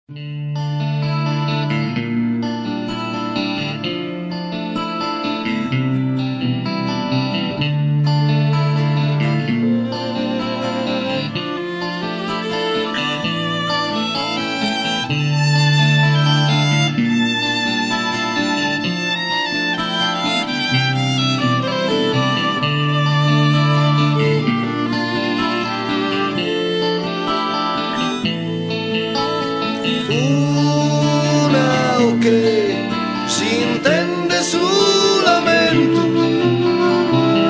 Si intende solamente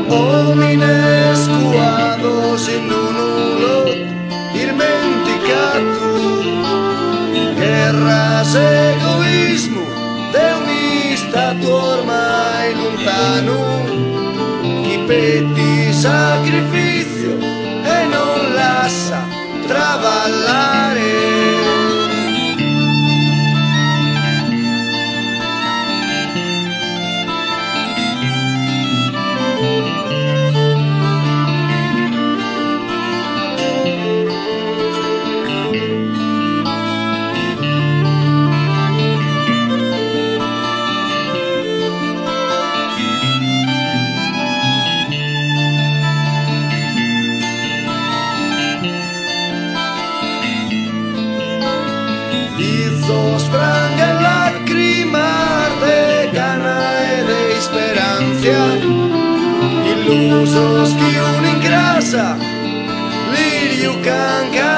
homine scuados in un lot dimenticato, guerras, egoismo de un stato ormai lontano, chi peti sacrificio e non lascia travallare. Sprang el lacrimar de gana e de speranza, illusos que un ingrasa, lirio canca